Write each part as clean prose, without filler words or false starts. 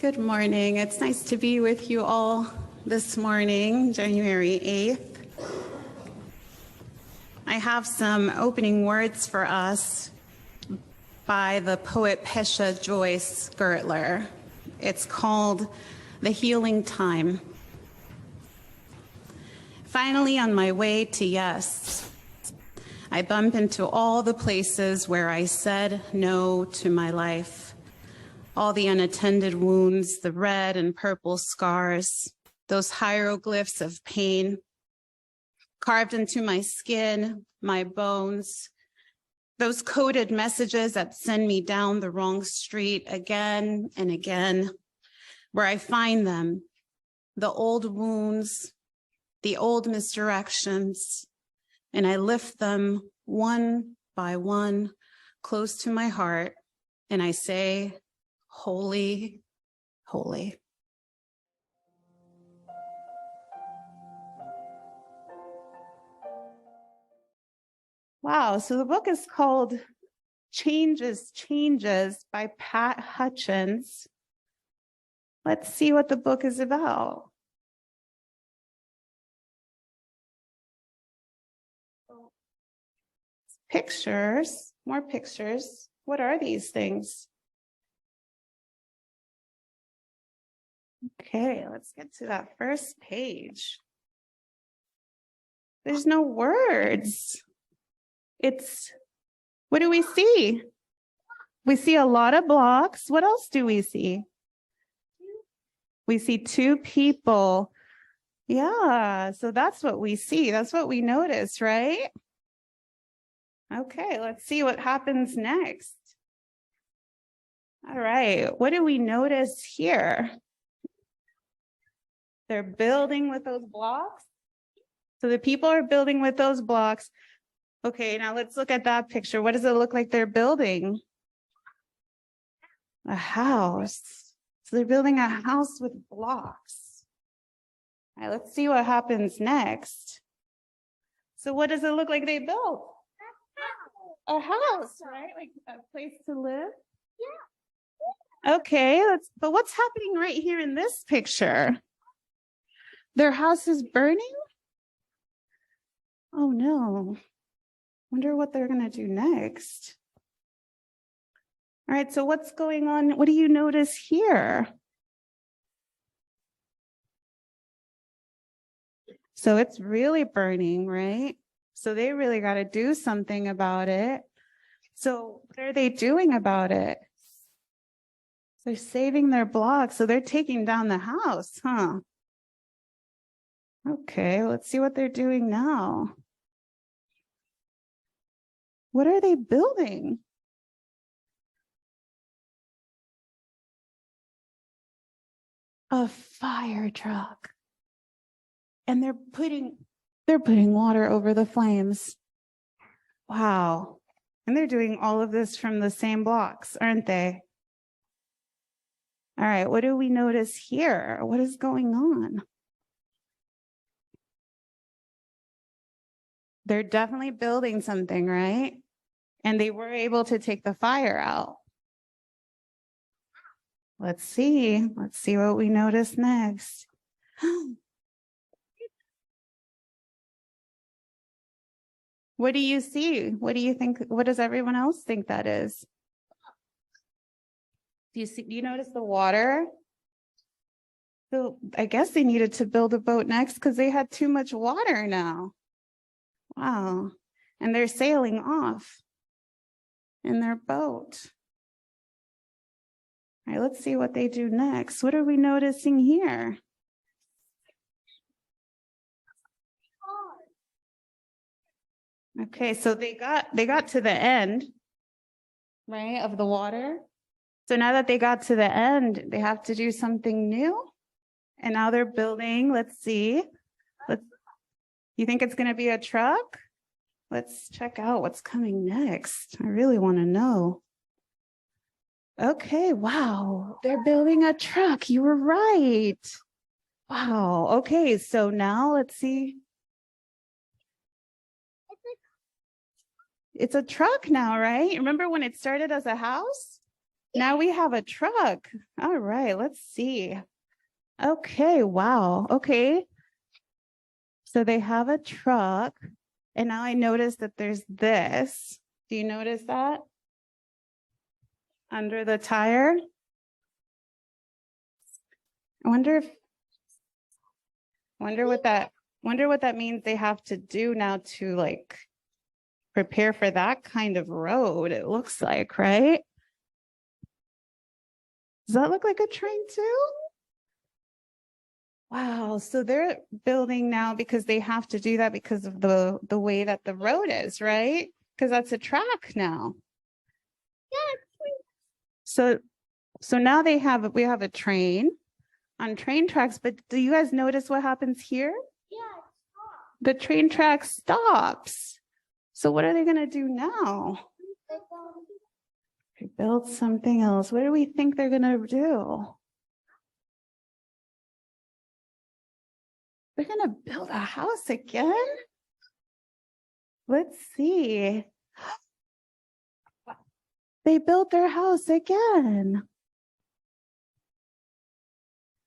Good morning. It's nice to be with you all this morning, January 8th. I have some opening words for us by the poet Pesha Joyce Gertler. It's called The Healing Time. Finally, on my way to yes, I bump into all the places where I said no to my life. All the unattended wounds, the red and purple scars, those hieroglyphs of pain carved into my skin, my bones, those coded messages that send me down the wrong street again and again, where I find them, the old wounds, the old misdirections, and I lift them one by one close to my heart, and I say, holy, holy. Wow, so the book is called Changes, Changes by Pat Hutchins. Let's see what the book is about. Pictures, more pictures. What are these things? Okay, let's get to that first page. There's no words. What do we see? We see a lot of blocks. What else do we see? We see two people. Yeah, so that's what we see. That's what we notice, right? Okay, let's see what happens next. All right, what do we notice here? They're building with those blocks. So the people are building with those blocks. Okay, now let's look at that picture. What does it look like they're building? A house. So they're building a house with blocks. All right, let's see what happens next. So what does it look like they built? A house, right? Like a place to live? Yeah. Okay, but what's happening right here in this picture? Their house is burning? Oh no. Wonder what they're gonna do next. All right, so what's going on? What do you notice here? So it's really burning, right? So they really got to do something about it. So what are they doing about it? They're saving their blocks. So they're taking down the house, huh? Okay, let's see what they're doing now. What are they building? A fire truck. And they're putting water over the flames. Wow. And they're doing all of this from the same blocks, aren't they? All right, what do we notice here? What is going on? They're definitely building something, right? And they were able to take the fire out. Let's see what we notice next. What do you see? What do you think? What does everyone else think that is? Do you notice the water? So I guess they needed to build a boat next because they had too much water now. Wow. And they're sailing off in their boat. All right, let's see what they do next. What are we noticing here? Okay, so they got to the end, right, of the water. So now that they got to the end, they have to do something new. And now they're building, let's see. You think it's going to be a truck? Let's check out what's coming next. I really want to know. Okay, wow, they're building a truck. You were right. Wow, okay, so now let's see. It's a truck now, right? Remember when it started as a house? Now we have a truck. All right, let's see. Okay, wow. Okay. So they have a truck. And now I notice that there's this. Do you notice that? Under the tire? I wonder what that means they have to do now to like prepare for that kind of road, it looks like, right? Does that look like a train too? Wow, so they're building now because they have to do that because of the way that the road is, right? Because that's a track now. Yeah. So now we have a train on train tracks, but do you guys notice what happens here? Yeah. The train track stops. So what are they going to do now? Build something else. What do we think they're going to do? They're going to build a house again? Let's see. They built their house again.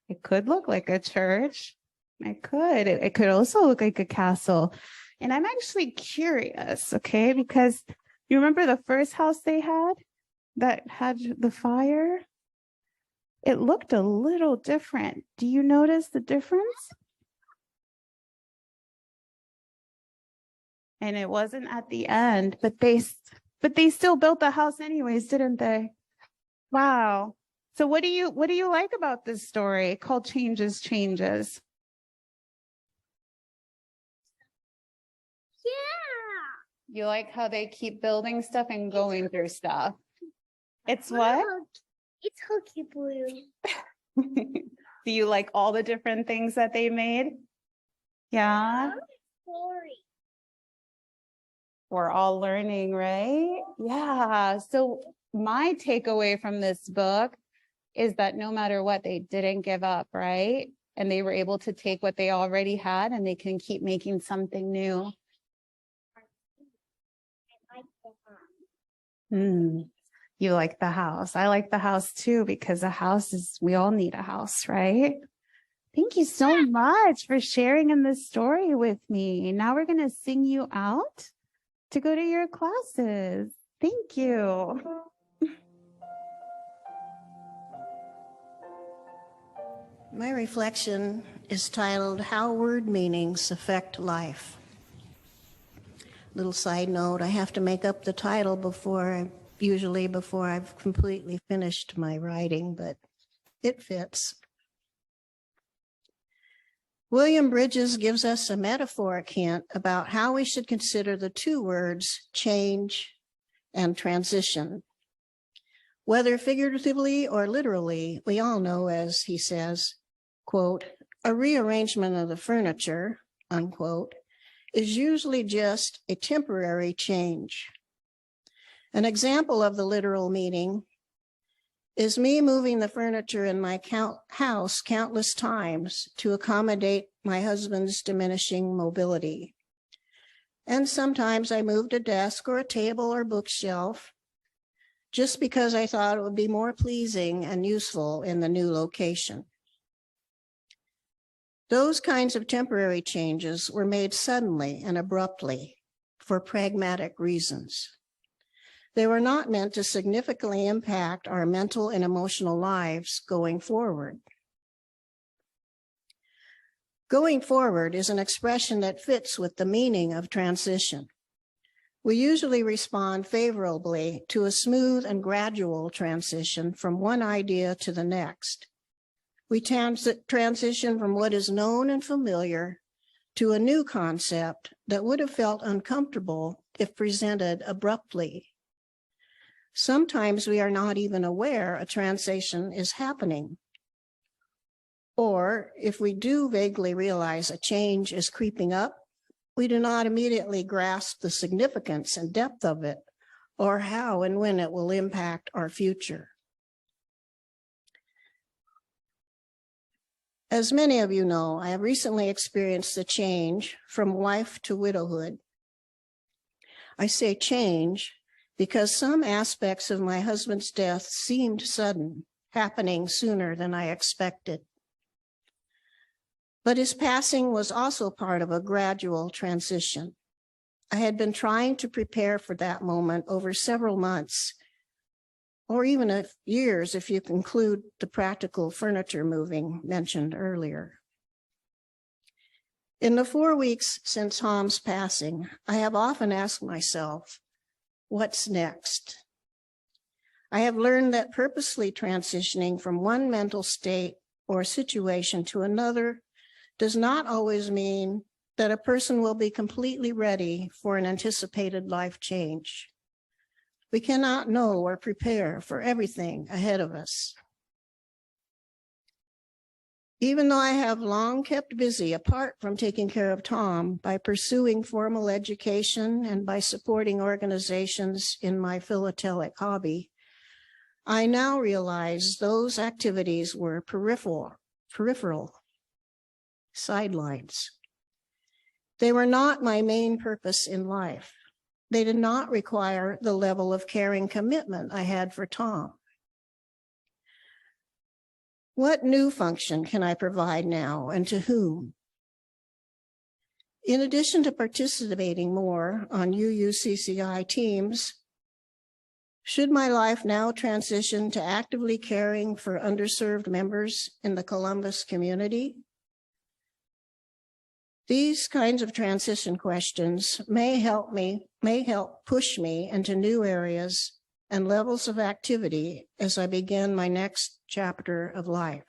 It could look like a church. It could. It could also look like a castle. And I'm actually curious, okay? Because you remember the first house they had that had the fire? It looked a little different. Do you notice the difference? And it wasn't at the end, but they still built the house anyways, didn't they? Wow. So what do you like about this story called Changes, Changes? Yeah. You like how they keep building stuff and going through stuff. It's what? It's hooky blue. Do you like all the different things that they made? Yeah. Story. We're all learning, right? Yeah. So my takeaway from this book is that no matter what, they didn't give up, right? And they were able to take what they already had and they can keep making something new. You like the house. I like the house too, because a house is, we all need a house, right? Thank you so much for sharing in this story with me. Now we're going to sing you out to go to your classes. Thank you. My reflection is titled, How Word Meanings Affect Life. Little side note, I have to make up the title before I've completely finished my writing, but it fits. William Bridges gives us a metaphoric hint about how we should consider the two words change and transition. Whether figuratively or literally, we all know, as he says, quote, a rearrangement of the furniture, unquote, is usually just a temporary change. An example of the literal meaning is me moving the furniture in my house countless times to accommodate my husband's diminishing mobility. And sometimes I moved a desk or a table or bookshelf just because I thought it would be more pleasing and useful in the new location. Those kinds of temporary changes were made suddenly and abruptly for pragmatic reasons. They were not meant to significantly impact our mental and emotional lives going forward. Going forward is an expression that fits with the meaning of transition. We usually respond favorably to a smooth and gradual transition from one idea to the next. We transition from what is known and familiar to a new concept that would have felt uncomfortable if presented abruptly. Sometimes we are not even aware a transition is happening. Or if we do vaguely realize a change is creeping up, we do not immediately grasp the significance and depth of it, or how and when it will impact our future. As many of you know, I have recently experienced the change from wife to widowhood. I say change because some aspects of my husband's death seemed sudden, happening sooner than I expected. But his passing was also part of a gradual transition. I had been trying to prepare for that moment over several months, or even years if you include the practical furniture moving mentioned earlier. In the 4 weeks since Tom's passing, I have often asked myself, what's next? I have learned that purposely transitioning from one mental state or situation to another does not always mean that a person will be completely ready for an anticipated life change. We cannot know or prepare for everything ahead of us. Even though I have long kept busy apart from taking care of Tom by pursuing formal education and by supporting organizations in my philatelic hobby, I now realize those activities were peripheral sidelines. They were not my main purpose in life. They did not require the level of caring commitment I had for Tom. What new function can I provide now, and to whom? In addition to participating more on UUCCI teams, should my life now transition to actively caring for underserved members in the Columbus community? These kinds of transition questions may help push me into new areas and levels of activity as I begin my next chapter of life.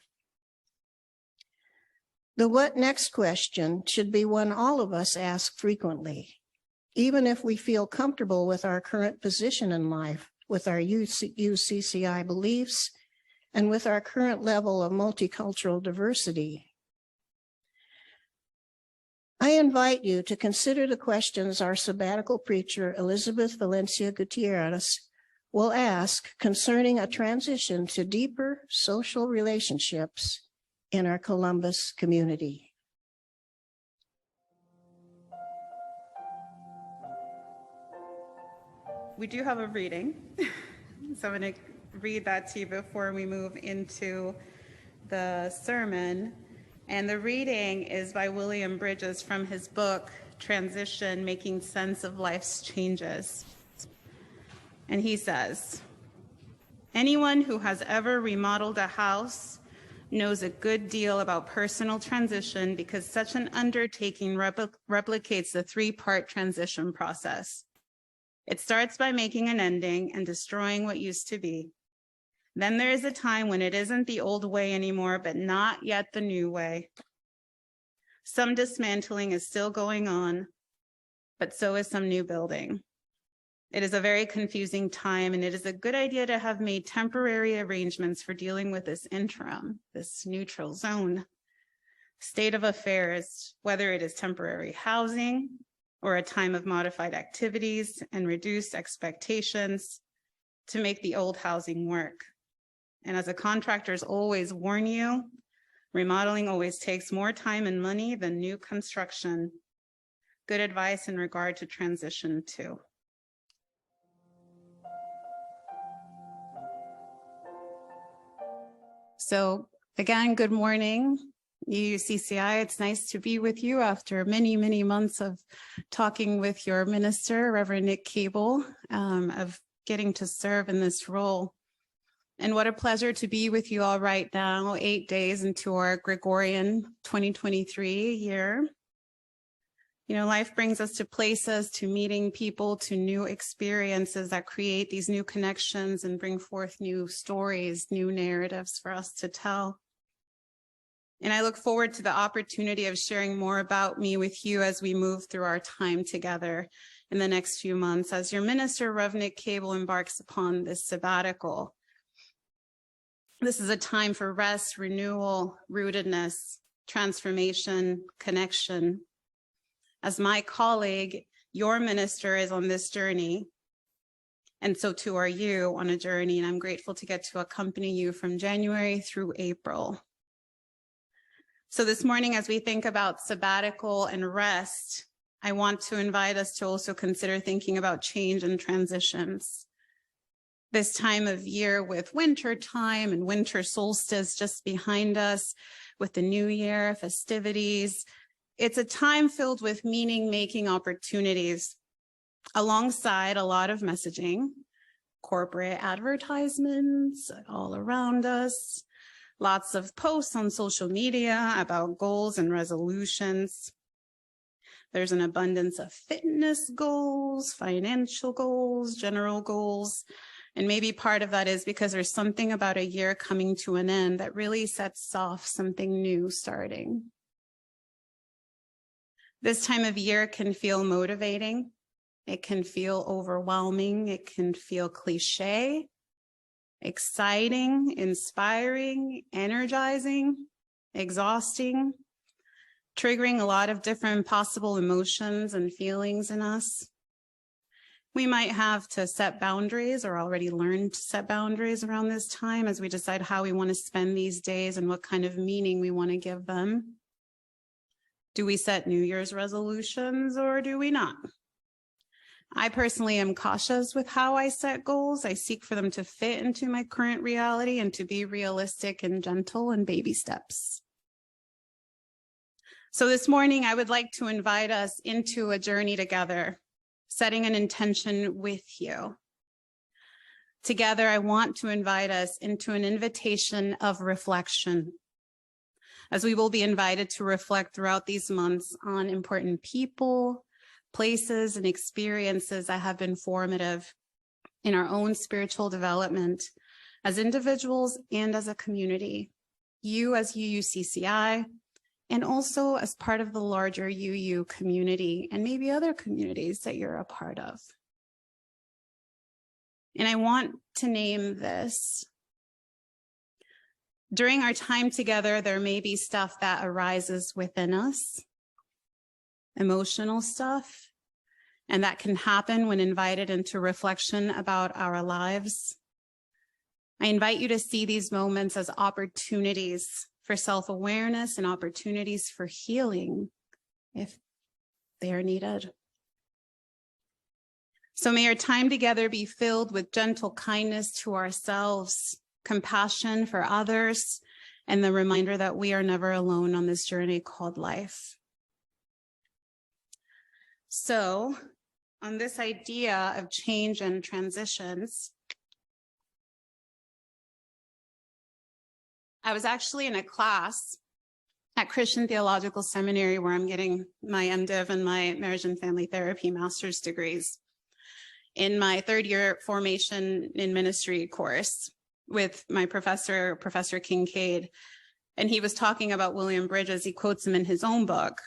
The what next question should be one all of us ask frequently, even if we feel comfortable with our current position in life, with our UCCI beliefs, and with our current level of multicultural diversity. I invite you to consider the questions our sabbatical preacher, Elizabeth Valencia-Gutierrez, will ask concerning a transition to deeper social relationships in our Columbus community. We do have a reading, so I'm going to read that to you before we move into the sermon. And the reading is by William Bridges from his book, Transition: Making Sense of Life's Changes. And he says, anyone who has ever remodeled a house knows a good deal about personal transition because such an undertaking replicates the three-part transition process. It starts by making an ending and destroying what used to be. Then there is a time when it isn't the old way anymore, but not yet the new way. Some dismantling is still going on, but so is some new building. It is a very confusing time, and it is a good idea to have made temporary arrangements for dealing with this interim, this neutral zone state of affairs, whether it is temporary housing or a time of modified activities and reduced expectations to make the old housing work. And as the contractors always warn you, remodeling always takes more time and money than new construction. Good advice in regard to transition too. So again, good morning, UCCI. It's nice to be with you after many, many months of talking with your minister, Reverend Nick Cable, of getting to serve in this role. And what a pleasure to be with you all right now, 8 days into our Gregorian 2023 year. You know, life brings us to places, to meeting people, to new experiences that create these new connections and bring forth new stories, new narratives for us to tell. And I look forward to the opportunity of sharing more about me with you as we move through our time together in the next few months as your minister, Reverend Nick Cable, embarks upon this sabbatical. This is a time for rest, renewal, rootedness, transformation, connection. As my colleague, your minister is on this journey, and so too are you on a journey, and I'm grateful to get to accompany you from January through April. So this morning, as we think about sabbatical and rest, I want to invite us to also consider thinking about change and transitions. This time of year with winter time and winter solstice just behind us, with the new year festivities, it's a time filled with meaning-making opportunities alongside a lot of messaging, corporate advertisements all around us, lots of posts on social media about goals and resolutions. There's an abundance of fitness goals, financial goals, general goals. And maybe part of that is because there's something about a year coming to an end that really sets off something new starting. This time of year can feel motivating. It can feel overwhelming. It can feel cliche, exciting, inspiring, energizing, exhausting, triggering a lot of different possible emotions and feelings in us. We might have to set boundaries or already learn to set boundaries around this time as we decide how we want to spend these days and what kind of meaning we want to give them. Do we set New Year's resolutions or do we not? I personally am cautious with how I set goals. I seek for them to fit into my current reality and to be realistic and gentle and baby steps. So this morning, I would like to invite us into a journey together, setting an intention with you. Together, I want to invite us into an invitation of reflection, as we will be invited to reflect throughout these months on important people, places, and experiences that have been formative in our own spiritual development as individuals and as a community, you as UUCCI, and also as part of the larger UU community and maybe other communities that you're a part of. And I want to name this. During our time together, there may be stuff that arises within us, emotional stuff, and that can happen when invited into reflection about our lives. I invite you to see these moments as opportunities for self-awareness and opportunities for healing if they are needed. So may our time together be filled with gentle kindness to ourselves, compassion for others, and the reminder that we are never alone on this journey called life. So, on this idea of change and transitions, I was actually in a class at Christian Theological Seminary where I'm getting my MDiv and my marriage and family therapy master's degrees in my third year formation in ministry course with my professor, Professor Kincaid. And he was talking about William Bridges. He quotes him in his own book.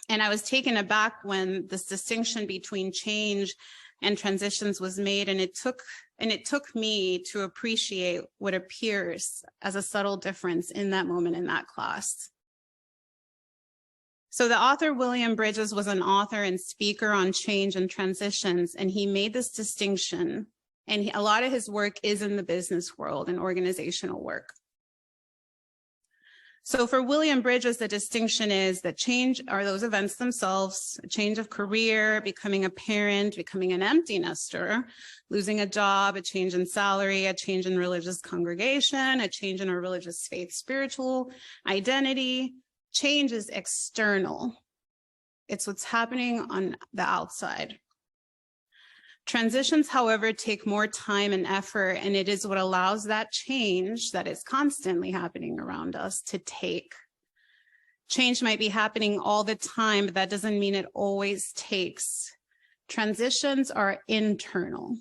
And I was taken aback when this distinction between change and transitions was made, and it took me to appreciate what appears as a subtle difference in that moment in that class. So the author William Bridges was an author and speaker on change and transitions, and he made this distinction, and a lot of his work is in the business world and organizational work. So for William Bridges, the distinction is that change are those events themselves, a change of career, becoming a parent, becoming an empty nester, losing a job, a change in salary, a change in religious congregation, a change in a religious faith, spiritual identity. Change is external. It's what's happening on the outside. Transitions, however, take more time and effort, and it is what allows that change that is constantly happening around us to take. Change might be happening all the time, but that doesn't mean it always takes. Transitions are internal.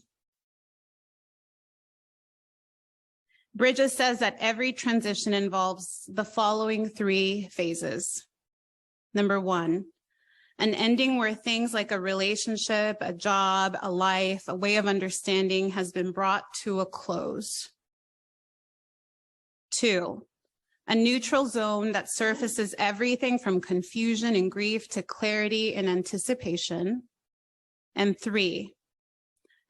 Bridges says that every transition involves the following 3 phases. Number 1, an ending where things like a relationship, a job, a life, a way of understanding has been brought to a close. 2, a neutral zone that surfaces everything from confusion and grief to clarity and anticipation. And 3,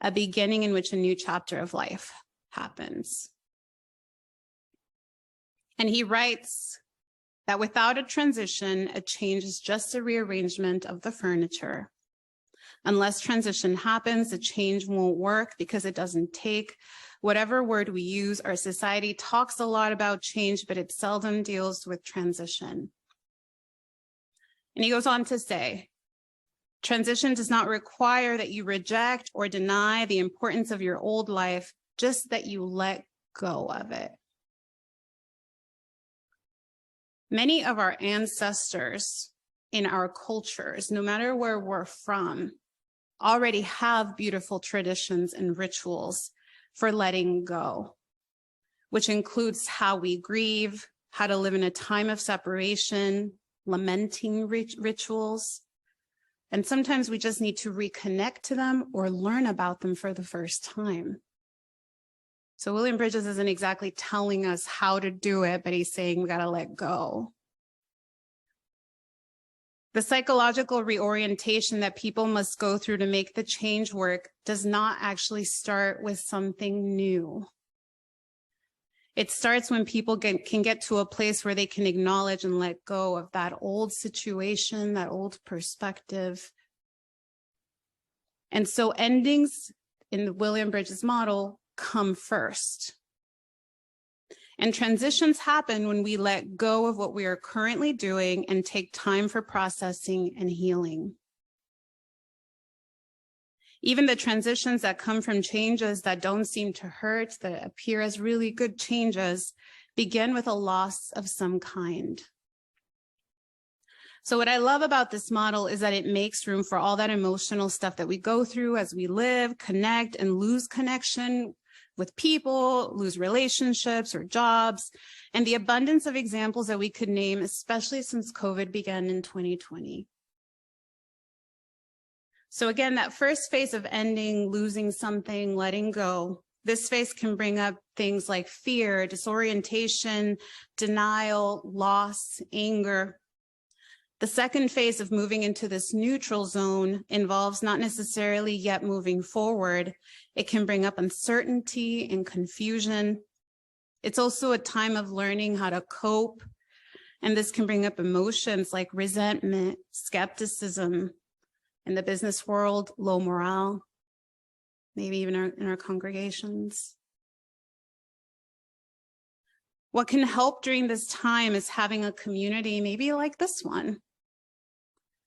a beginning in which a new chapter of life happens. And he writes that without a transition, a change is just a rearrangement of the furniture. Unless transition happens, the change won't work because it doesn't take. Whatever word we use, our society talks a lot about change, but it seldom deals with transition. And he goes on to say, transition does not require that you reject or deny the importance of your old life, just that you let go of it. Many of our ancestors in our cultures, no matter where we're from, already have beautiful traditions and rituals for letting go, which includes how we grieve, how to live in a time of separation, lamenting rituals. And sometimes we just need to reconnect to them or learn about them for the first time. So William Bridges isn't exactly telling us how to do it, but he's saying we got to let go. The psychological reorientation that people must go through to make the change work does not actually start with something new. It starts when people can get to a place where they can acknowledge and let go of that old situation, that old perspective. And so endings in the William Bridges model come first. And transitions happen when we let go of what we are currently doing and take time for processing and healing. Even the transitions that come from changes that don't seem to hurt, that appear as really good changes, begin with a loss of some kind. So what I love about this model is that it makes room for all that emotional stuff that we go through as we live, connect, and lose connection with people, lose relationships or jobs, and the abundance of examples that we could name, especially since COVID began in 2020. So again, that first phase of ending, losing something, letting go, this phase can bring up things like fear, disorientation, denial, loss, anger. The second phase of moving into this neutral zone involves not necessarily yet moving forward. It can bring up uncertainty and confusion. It's also a time of learning how to cope. And this can bring up emotions like resentment, skepticism, in the business world, low morale, maybe even in our congregations. What can help during this time is having a community, maybe like this one.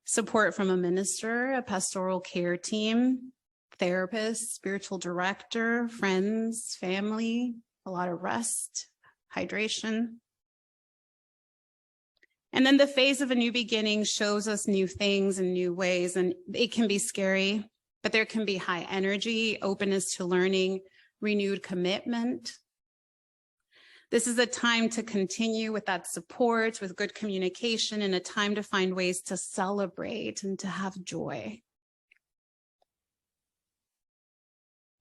Support from a minister, a pastoral care team, therapist, spiritual director, friends, family, a lot of rest, hydration. And then the phase of a new beginning shows us new things and new ways, and it can be scary, but there can be high energy, openness to learning, renewed commitment. This is a time to continue with that support, with good communication, and a time to find ways to celebrate and to have joy.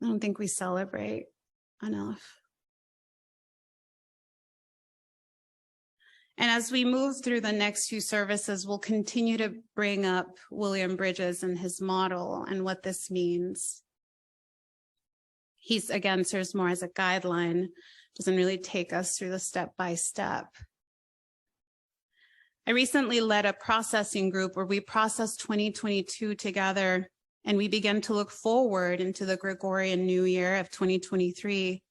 I don't think we celebrate enough. And as we move through the next few services, we'll continue to bring up William Bridges and his model and what this means. He's, again, serves more as a guideline, doesn't really take us through the step-by-step. I recently led a processing group where we processed 2022 together, and we began to look forward into the Gregorian New Year of 2023.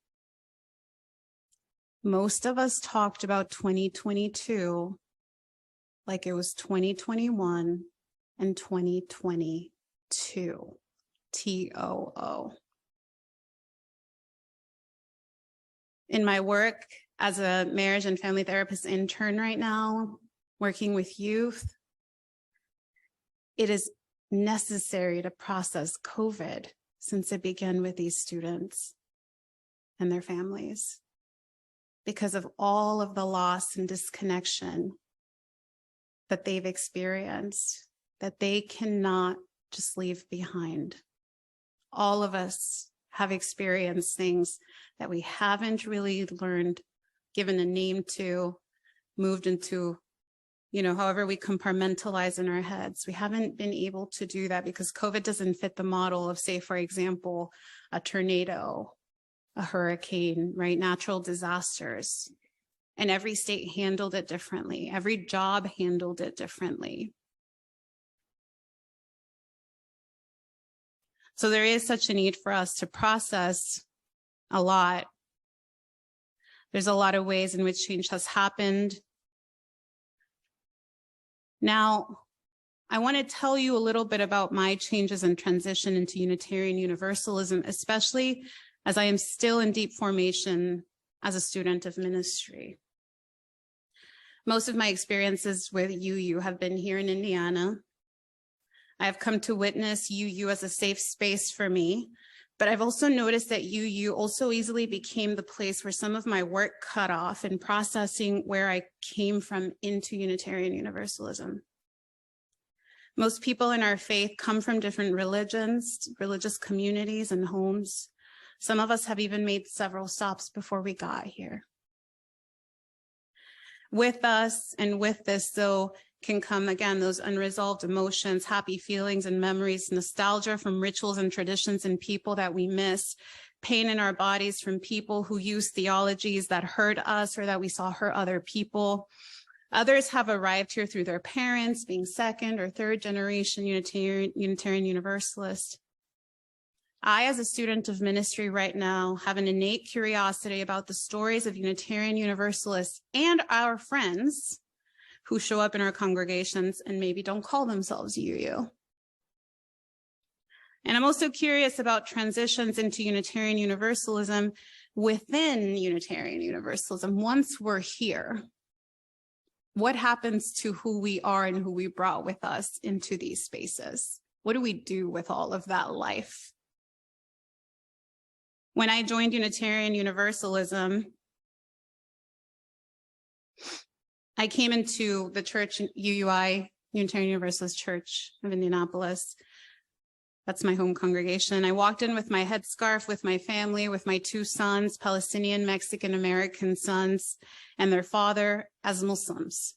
Most of us talked about 2022 like it was 2021 and 2022, TOO. In my work as a marriage and family therapist intern right now, working with youth, it is necessary to process COVID since it began with these students and their families, because of all of the loss and disconnection that they've experienced, that they cannot just leave behind. All of us have experienced things that we haven't really learned, given a name to, moved into, however we compartmentalize in our heads. We haven't been able to do that because COVID doesn't fit the model of, say, for example, a tornado, a hurricane, right? Natural disasters. and every state handled it differently. Every job handled it differently. So there is such a need for us to process a lot. There's a lot of ways in which change has happened. Now, I want to tell you a little bit about my changes and transition into Unitarian Universalism, especially as I am still in deep formation as a student of ministry. Most of my experiences with UU have been here in Indiana. I have come to witness UU as a safe space for me, but I've also noticed that UU also easily became the place where some of my work cut off in processing where I came from into Unitarian Universalism. Most people in our faith come from different religions, religious communities, and homes. Some of us have even made several stops before we got here. With us and with this, though, can come again those unresolved emotions, happy feelings and memories, nostalgia from rituals and traditions and people that we miss, pain in our bodies from people who use theologies that hurt us or that we saw hurt other people. Others have arrived here through their parents, being second or third generation Unitarian Universalist. I, as a student of ministry right now, have an innate curiosity about the stories of Unitarian Universalists and our friends who show up in our congregations and maybe don't call themselves UU. And I'm also curious about transitions into Unitarian Universalism within Unitarian Universalism. Once we're here, what happens to who we are and who we brought with us into these spaces? What do we do with all of that life? When I joined Unitarian Universalism, I came into the church, UUI, Unitarian Universalist Church of Indianapolis. That's my home congregation. I walked in with my headscarf, with my family, with my two sons, Palestinian, Mexican, American sons, and their father as Muslims.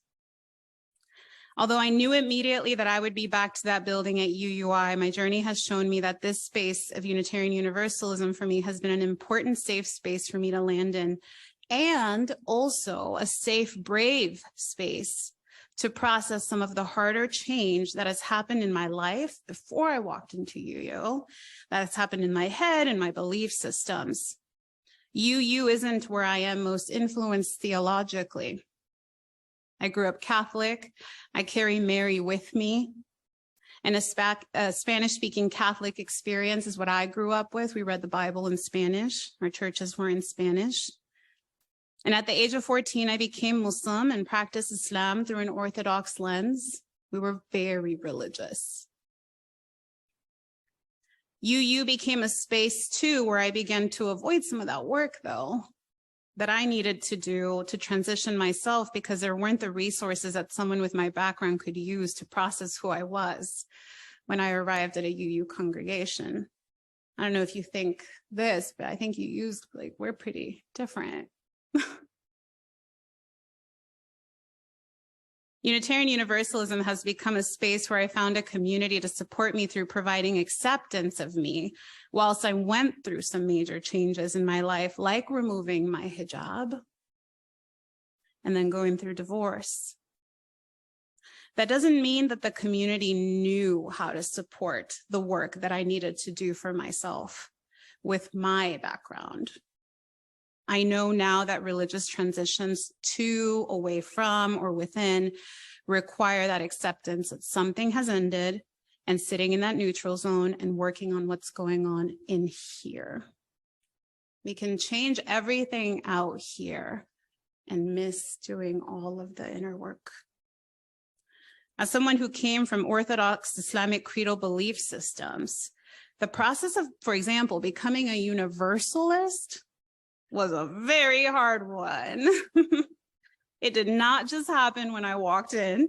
Although I knew immediately that I would be back to that building at UUI, my journey has shown me that this space of Unitarian Universalism for me has been an important safe space for me to land in, and also a safe, brave space to process some of the harder change that has happened in my life before I walked into UU, that has happened in my head and my belief systems. UU isn't where I am most influenced theologically. I grew up Catholic. I carry Mary with me. And a Spanish-speaking Catholic experience is what I grew up with. We read the Bible in Spanish. Our churches were in Spanish. And at the age of 14, I became Muslim and practiced Islam through an Orthodox lens. We were very religious. UU became a space, too, where I began to avoid some of that work, though, that I needed to do to transition myself because there weren't the resources that someone with my background could use to process who I was when I arrived at a UU congregation. I don't know if you think this, but I think UU's, like, we're pretty different. Unitarian Universalism has become a space where I found a community to support me through providing acceptance of me whilst I went through some major changes in my life, like removing my hijab and then going through divorce. That doesn't mean that the community knew how to support the work that I needed to do for myself with my background. I know now that religious transitions to, away from, or within require that acceptance that something has ended and sitting in that neutral zone and working on what's going on in here. We can change everything out here and miss doing all of the inner work. As someone who came from Orthodox Islamic creedal belief systems, the process of, for example, becoming a universalist was a very hard one. It did not just happen when I walked in.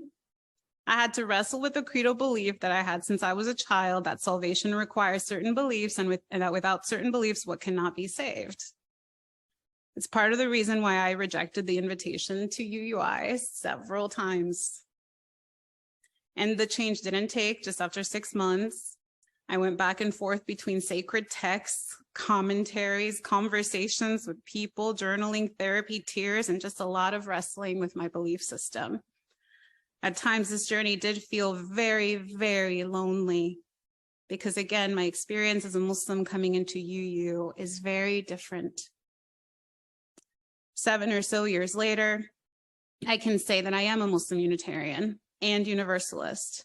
I had to wrestle with the creedal belief that I had since I was a child, that salvation requires certain beliefs and that without certain beliefs, what cannot be saved. It's part of the reason why I rejected the invitation to UUI several times. And the change didn't take just after 6 months. I went back and forth between sacred texts, commentaries, conversations with people, journaling, therapy, tears, and just a lot of wrestling with my belief system. At times, this journey did feel very, very lonely because, again, my experience as a Muslim coming into UU is very different. 7 or so years later, I can say that I am a Muslim Unitarian and Universalist.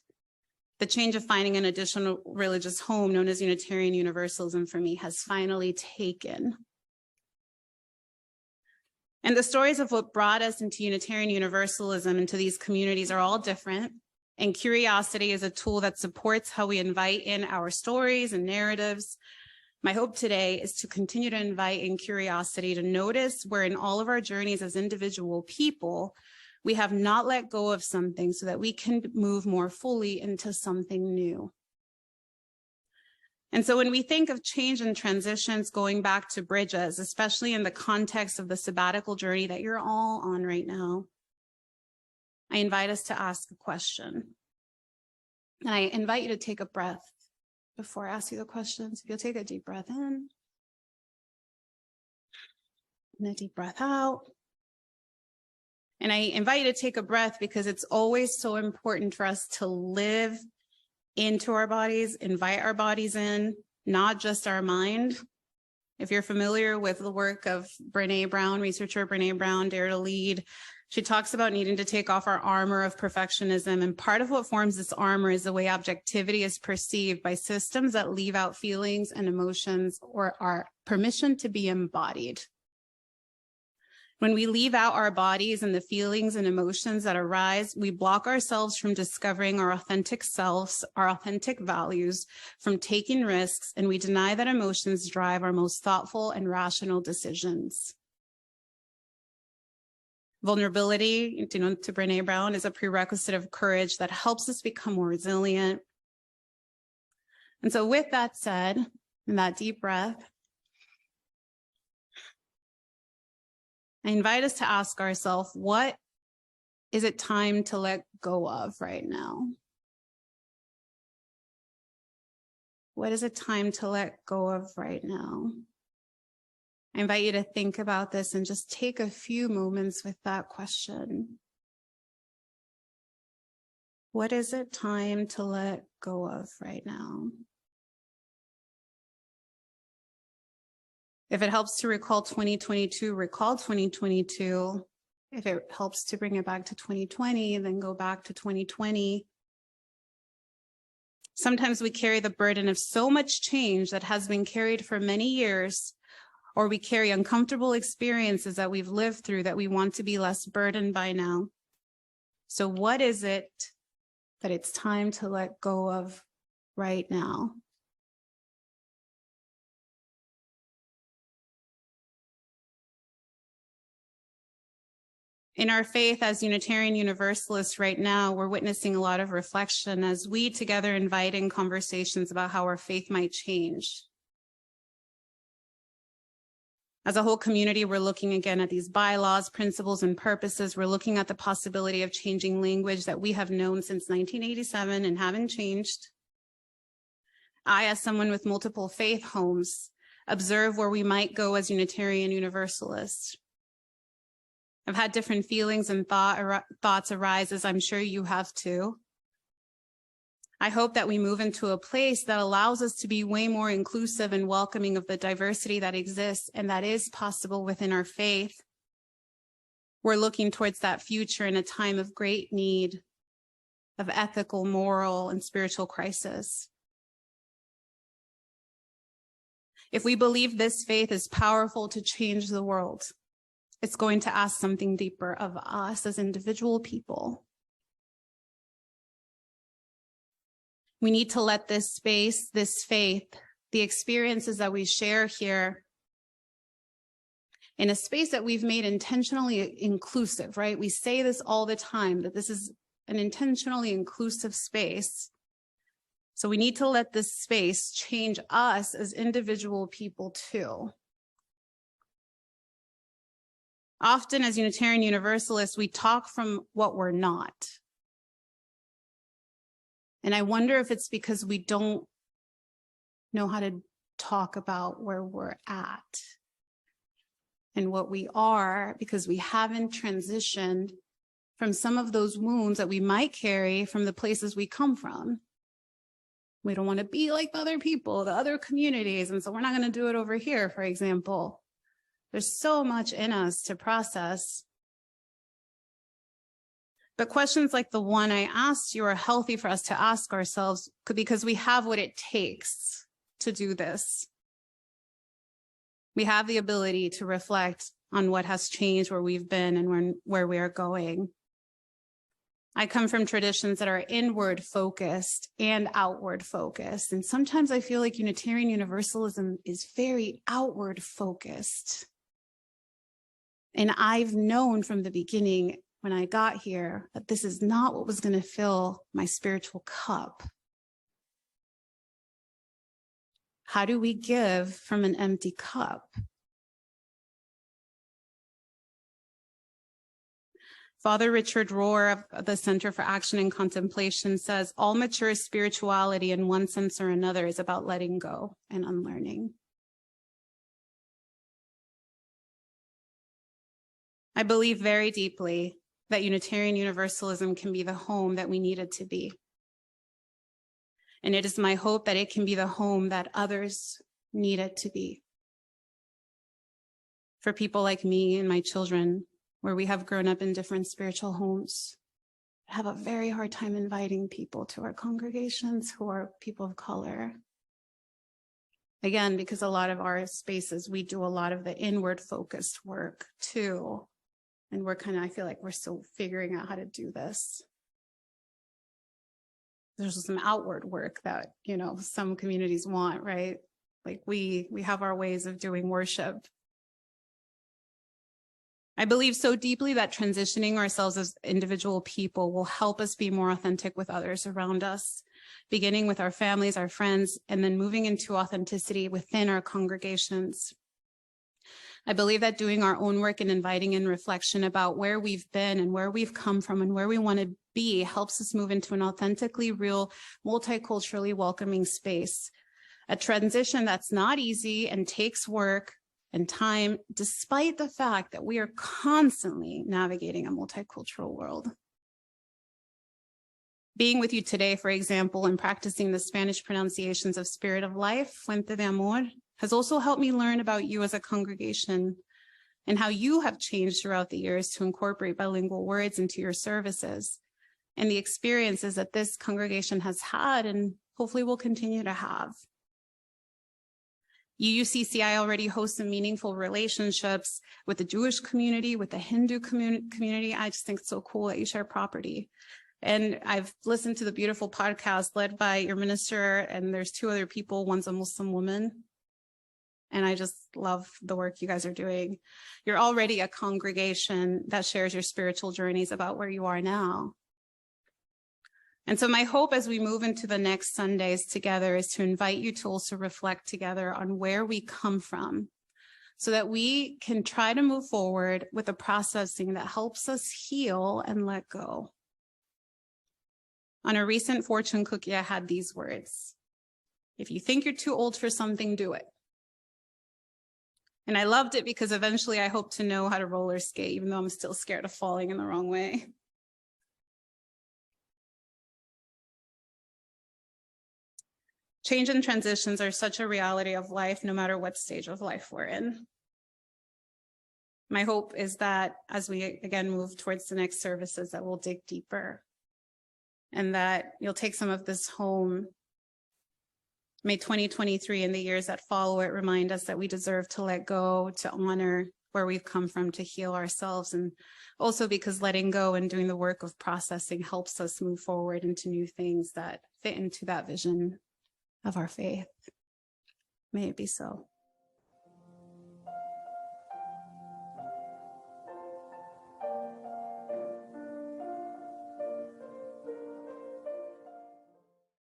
The change of finding an additional religious home known as Unitarian Universalism for me has finally taken. And the stories of what brought us into Unitarian Universalism, into these communities, are all different. And curiosity is a tool that supports how we invite in our stories and narratives. My hope today is to continue to invite in curiosity, to notice where in all of our journeys as individual people, we have not let go of something so that we can move more fully into something new. And so when we think of change and transitions going back to bridges, especially in the context of the sabbatical journey that you're all on right now, I invite us to ask a question. And I invite you to take a breath before I ask you the questions. If you'll take a deep breath in and a deep breath out. And I invite you to take a breath because it's always so important for us to live into our bodies, invite our bodies in, not just our mind. If you're familiar with the work of Brené Brown, researcher Brené Brown, Dare to Lead, she talks about needing to take off our armor of perfectionism. And part of what forms this armor is the way objectivity is perceived by systems that leave out feelings and emotions or our permission to be embodied. When we leave out our bodies and the feelings and emotions that arise, we block ourselves from discovering our authentic selves, our authentic values, from taking risks, and we deny that emotions drive our most thoughtful and rational decisions. Vulnerability, to Brené Brown, is a prerequisite of courage that helps us become more resilient. And so with that said, in that deep breath, I invite us to ask ourselves, what is it time to let go of right now? What is it time to let go of right now? I invite you to think about this and just take a few moments with that question. What is it time to let go of right now? If it helps to recall 2022, recall 2022. If it helps to bring it back to 2020, then go back to 2020. Sometimes we carry the burden of so much change that has been carried for many years, or we carry uncomfortable experiences that we've lived through that we want to be less burdened by now. So what is it that it's time to let go of right now? In our faith as Unitarian Universalists right now, we're witnessing a lot of reflection as we together invite in conversations about how our faith might change. As a whole community, we're looking again at these bylaws, principles, and purposes. We're looking at the possibility of changing language that we have known since 1987 and haven't changed. I, as someone with multiple faith homes, observe where we might go as Unitarian Universalists. I've had different feelings and thoughts arise, as I'm sure you have too. I hope that we move into a place that allows us to be way more inclusive and welcoming of the diversity that exists and that is possible within our faith. We're looking towards that future in a time of great need, of ethical, moral, and spiritual crisis. If we believe this faith is powerful to change the world, it's going to ask something deeper of us as individual people. We need to let this space, this faith, the experiences that we share here in a space that we've made intentionally inclusive, right? We say this all the time, that this is an intentionally inclusive space. So we need to let this space change us as individual people too. Often as Unitarian Universalists, we talk from what we're not. And I wonder if it's because we don't know how to talk about where we're at and what we are, because we haven't transitioned from some of those wounds that we might carry from the places we come from. We don't want to be like the other people, the other communities, and so we're not going to do it over here, for example. There's so much in us to process. But questions like the one I asked you are healthy for us to ask ourselves because we have what it takes to do this. We have the ability to reflect on what has changed, where we've been, and where we are going. I come from traditions that are inward focused and outward focused. And sometimes I feel like Unitarian Universalism is very outward focused. And I've known from the beginning when I got here that this is not what was going to fill my spiritual cup. How do we give from an empty cup? Father Richard Rohr of the Center for Action and Contemplation says, all mature spirituality in one sense or another is about letting go and unlearning. I believe very deeply that Unitarian Universalism can be the home that we need it to be. And it is my hope that it can be the home that others need it to be. For people like me and my children, where we have grown up in different spiritual homes, have a very hard time inviting people to our congregations who are people of color. Again, because a lot of our spaces, we do a lot of the inward focused work too. And we're I feel like we're still figuring out how to do this. There's some outward work that, some communities want, right? Like we have our ways of doing worship. I believe so deeply that transitioning ourselves as individual people will help us be more authentic with others around us, beginning with our families, our friends, and then moving into authenticity within our congregations. I believe that doing our own work and inviting in reflection about where we've been and where we've come from and where we want to be helps us move into an authentically real, multiculturally welcoming space. A transition that's not easy and takes work and time, despite the fact that we are constantly navigating a multicultural world. Being with you today, for example, and practicing the Spanish pronunciations of Spirit of Life, Fuente de Amor, has also helped me learn about you as a congregation and how you have changed throughout the years to incorporate bilingual words into your services and the experiences that this congregation has had and hopefully will continue to have. UUCCI already hosts some meaningful relationships with the Jewish community, with the Hindu community. I just think it's so cool that you share property. And I've listened to the beautiful podcast led by your minister, and there's two other people. One's a Muslim woman. And I just love the work you guys are doing. You're already a congregation that shares your spiritual journeys about where you are now. And so my hope as we move into the next Sundays together is to invite you to also reflect together on where we come from so that we can try to move forward with a processing that helps us heal and let go. On a recent fortune cookie, I had these words: if you think you're too old for something, do it. And I loved it because eventually I hope to know how to roller skate, even though I'm still scared of falling in the wrong way. Change and transitions are such a reality of life, no matter what stage of life we're in. My hope is that as we again move towards the next services, that we'll dig deeper and that you'll take some of this home. May 2023 and the years that follow it remind us that we deserve to let go, to honor where we've come from, to heal ourselves, and also because letting go and doing the work of processing helps us move forward into new things that fit into that vision of our faith. May it be so.